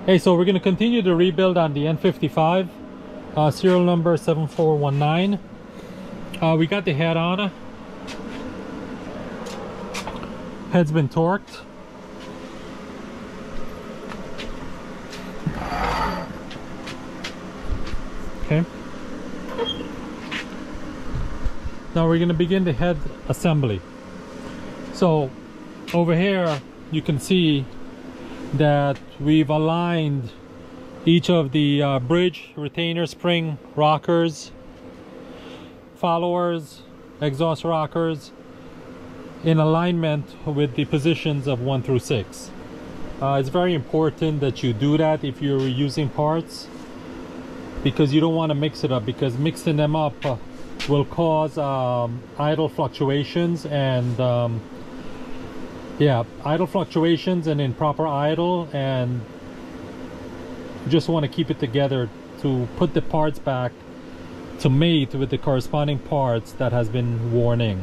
Hey, so we're going to continue the rebuild on the N55, serial number 7419. We got the head on. Head's been torqued. Okay. Now we're going to begin the head assembly. So over here you can see that we've aligned each of the bridge, retainer spring, rockers, followers, exhaust rockers in alignment with the positions of 1 through 6. It's very important that you do that if you're using parts, because you don't want to mix it up, because mixing them up will cause idle fluctuations and yeah, idle fluctuations and improper idle, and you just want to keep it together to put the parts back to mate with the corresponding parts that has been worn in.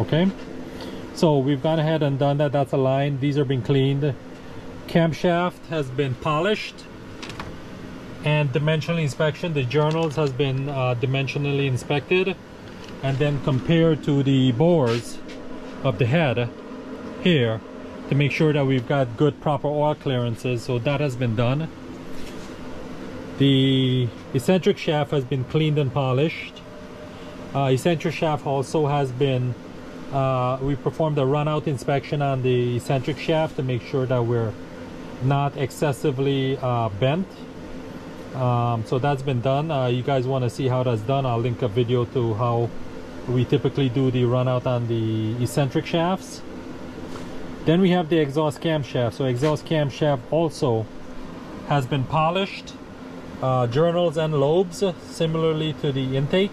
Okay, so we've gone ahead and done that. That's aligned. These are being cleaned. Camshaft has been polished and dimensionally inspection. The journals has been dimensionally inspected and then compared to the bores of the head here to make sure that we've got good proper oil clearances. So that has been done. The eccentric shaft has been cleaned and polished. Eccentric shaft also has been we performed a run out inspection on the eccentric shaft to make sure that we're not excessively bent. So that's been done. You guys want to see how that's done, I'll link a video to how we typically do the run out on the eccentric shafts. Then we have the exhaust camshaft. So exhaust camshaft also has been polished, journals and lobes similarly to the intake.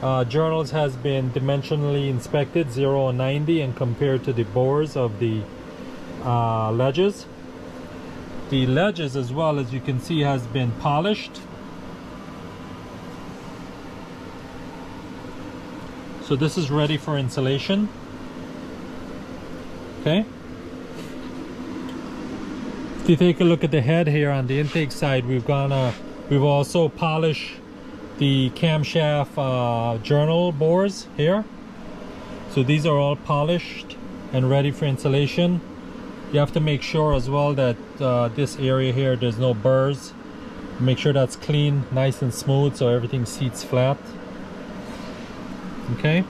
Journals has been dimensionally inspected 0 and 90 and compared to the bores of the ledges. The ledges, as well, as you can see, has been polished. So this is ready for insulation. Okay. If you take a look at the head here on the intake side, we've also polished the camshaft journal bores here. So these are all polished and ready for insulation. You have to make sure as well that this area here, there's no burrs. Make sure that's clean, nice and smooth, so everything seats flat. Okay,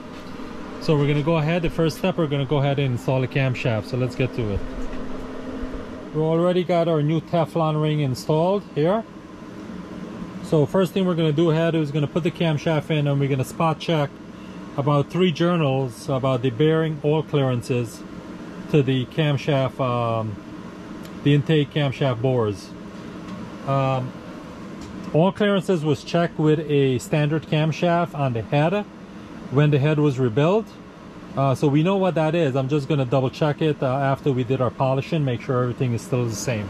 so we're gonna go ahead. The first step, we're gonna go ahead and install the camshaft. So let's get to it. We already got our new Teflon ring installed here. So first thing we're gonna do ahead is gonna put the camshaft in, and we're gonna spot check about 3 journals about the bearing oil clearances to the camshaft, the intake camshaft bores. Oil clearances was checked with a standard camshaft on the head when the head was rebuilt. So we know what that is. I'm just going to double check it after we did our polishing, make sure everything is still the same.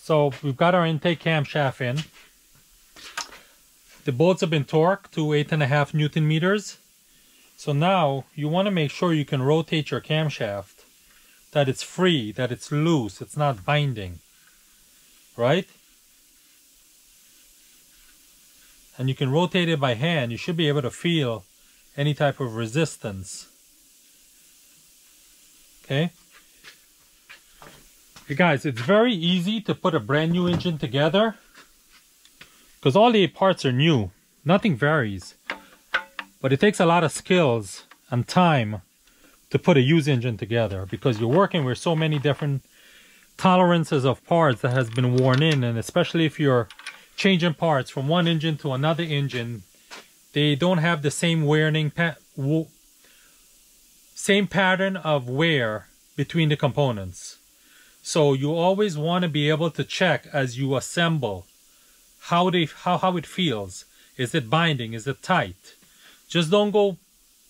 So we've got our intake camshaft in. The bolts have been torqued to 8.5 Newton meters. So now you want to make sure you can rotate your camshaft, that it's free, that it's loose, it's not binding, right? And you can rotate it by hand. You should be able to feel any type of resistance. Okay? You guys, it's very easy to put a brand new engine together because all the parts are new. Nothing varies. But it takes a lot of skills and time to put a used engine together because you're working with so many different tolerances of parts that has been worn in, and especially if you're changing parts from one engine to another engine, they don't have the same same pattern of wear between the components. So you always want to be able to check as you assemble how it feels. Is it binding? Is it tight? Just don't go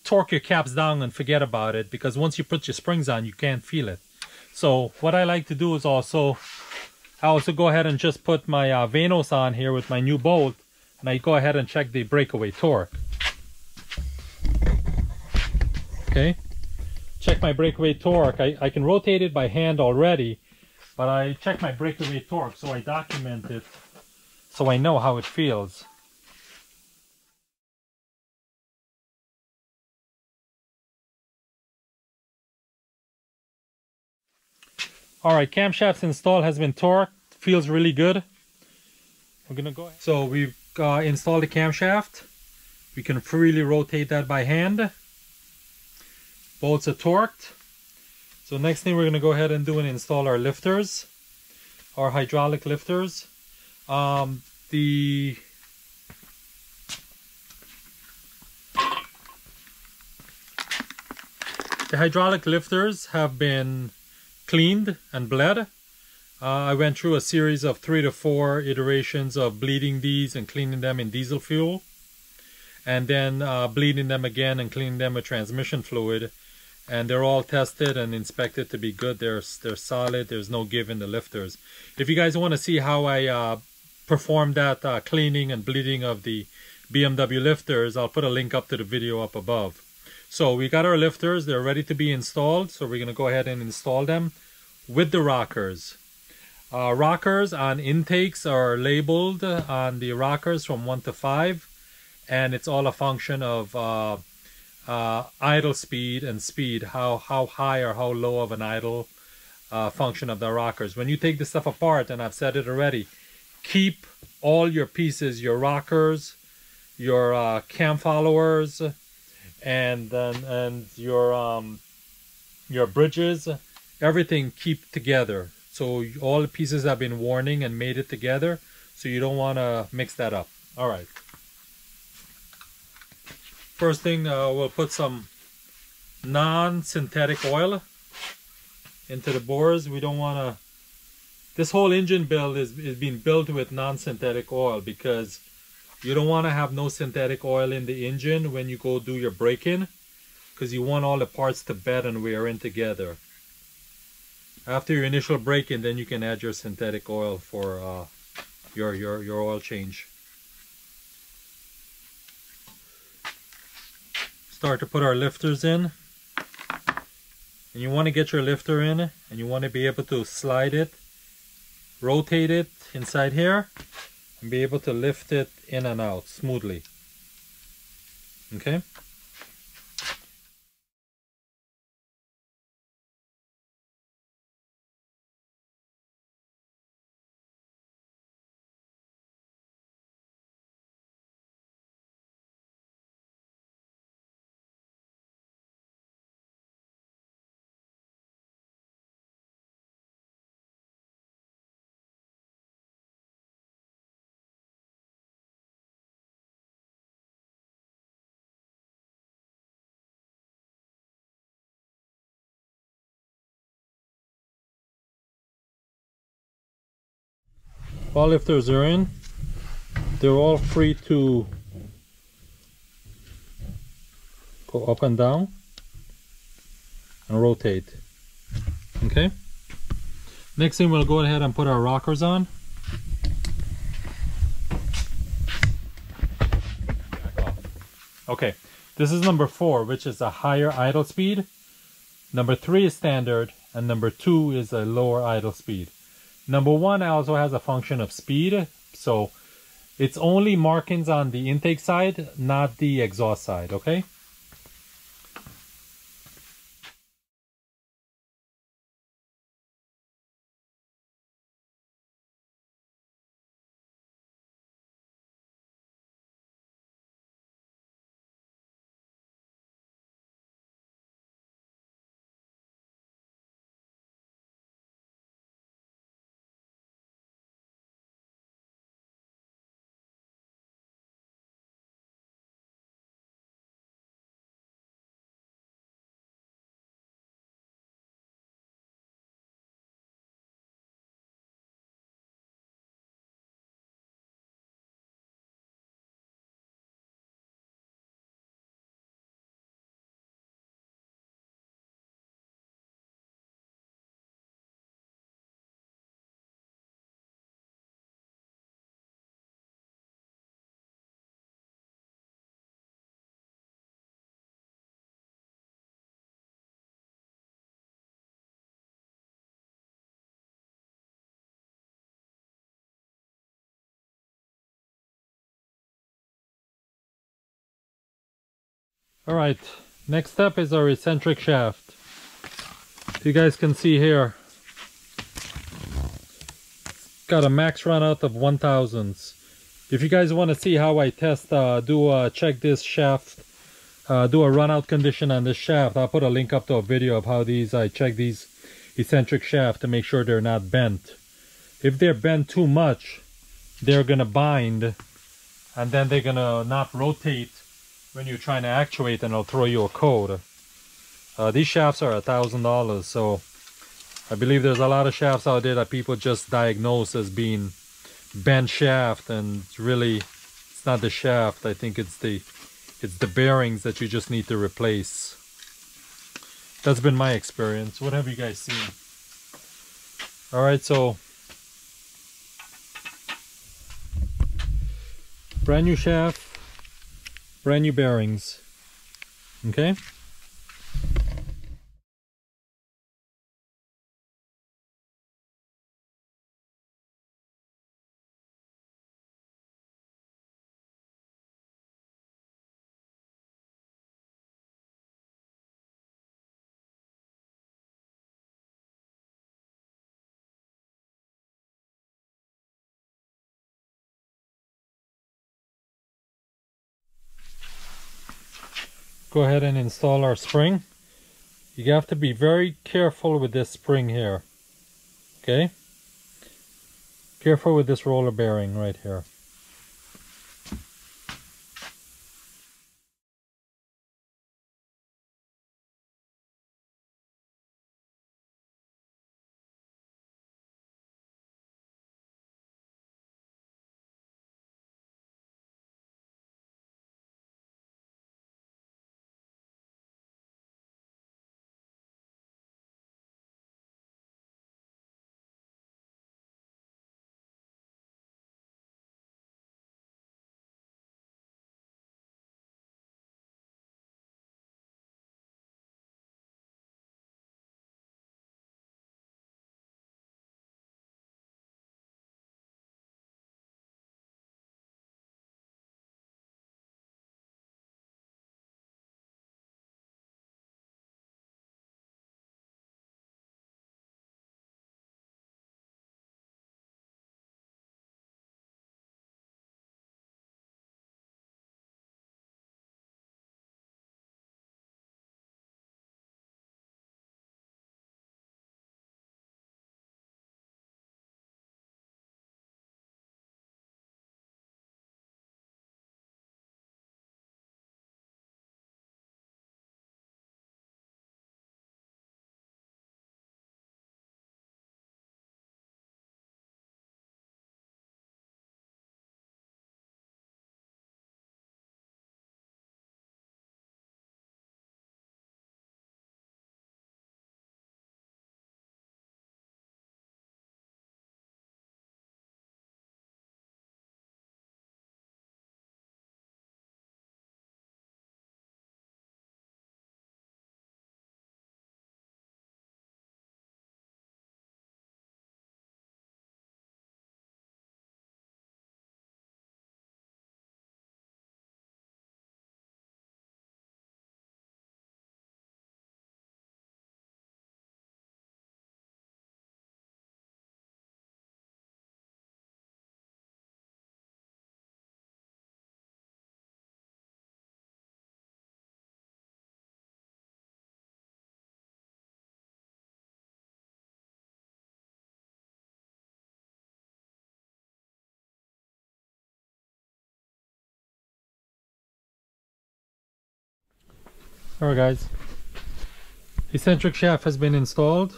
torque your caps down and forget about it, because once you put your springs on, you can't feel it. So what I like to do is I also go ahead and just put my Vanos on here with my new bolt, and I go ahead and check the breakaway torque. Okay, check my breakaway torque. I can rotate it by hand already, but I check my breakaway torque so I document it so I know how it feels. Alright, camshaft's install has been torqued. Feels really good. We're gonna go ahead. So we've installed the camshaft. We can freely rotate that by hand. Bolts are torqued. So next thing we're gonna go ahead and do and install our lifters, our hydraulic lifters. The hydraulic lifters have been cleaned and bled. I went through a series of 3 to 4 iterations of bleeding these and cleaning them in diesel fuel, and then bleeding them again and cleaning them with transmission fluid, and they're all tested and inspected to be good. They're solid. There's no give in the lifters. If you guys want to see how I perform that cleaning and bleeding of the BMW lifters, I'll put a link up to the video up above. So we got our lifters, they're ready to be installed, so we're going to go ahead and install them with the rockers. Rockers on intakes are labeled on the rockers from 1 to 5, and it's all a function of idle speed and speed, how high or how low of an idle function of the rockers. When you take this stuff apart, and I've said it already, keep all your pieces, your rockers, your cam followers, and your bridges, everything keep together. So all the pieces have been warning and made it together, so you don't want to mix that up. All right. First thing, we'll put some non-synthetic oil into the bores. We don't want to. This whole engine build is being built with non-synthetic oil because you don't want to have no synthetic oil in the engine when you go do your break-in, because you want all the parts to bed and wear in together. After your initial break-in, then you can add your synthetic oil for your oil change. Start to put our lifters in. And you want to get your lifter in, and you want to be able to slide it, rotate it inside here, and be able to lift it in and out smoothly. Okay? All lifters are in. They're all free to go up and down and rotate. Okay? Next thing, we'll go ahead and put our rockers on. Okay, this is number 4, which is a higher idle speed. Number 3 is standard, and number 2 is a lower idle speed. Number 1 also has a function of speed, so it's only markings on the intake side, not the exhaust side, okay? Alright, next step is our eccentric shaft. You guys can see here, got a max run out of 1000s. If you guys want to see how I test, check this shaft, do a run out condition on this shaft, I'll put a link up to a video of how I check these eccentric shaft to make sure they're not bent. If they're bent too much, they're gonna bind, and then they're gonna not rotate when you're trying to actuate, and it'll throw you a code. These shafts are $1,000, so I believe there's a lot of shafts out there that people just diagnose as being bent shaft, and it's not the shaft. I think it's the bearings that you just need to replace. That's been my experience. What have you guys seen? Alright, so brand new shaft, brand new bearings. Okay? Go ahead and install our spring. You have to be very careful with this spring here. Okay? Careful with this roller bearing right here. Alright guys, eccentric shaft has been installed.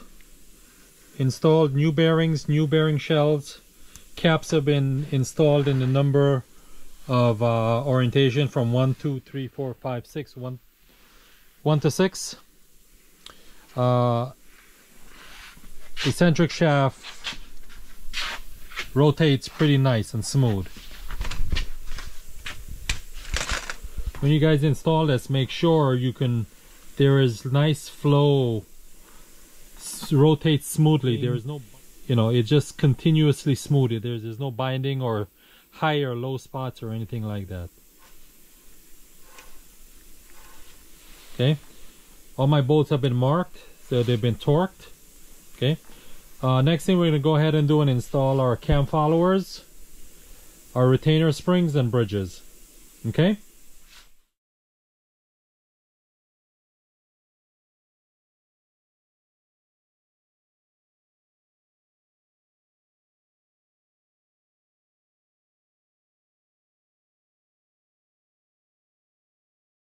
New bearings, new bearing shells. Caps have been installed in the number of orientation from 1, 2, 3, 4, 5, 6, 1 to 6. Eccentric shaft rotates pretty nice and smooth. When you guys install this, make sure there is nice flow, rotates smoothly. There is no, it just continuously smooth. There's no binding or high or low spots or anything like that. Okay, all my bolts have been marked, so they've been torqued. Okay, next thing we're going to go ahead and do and install our cam followers, our retainer springs and bridges. Okay.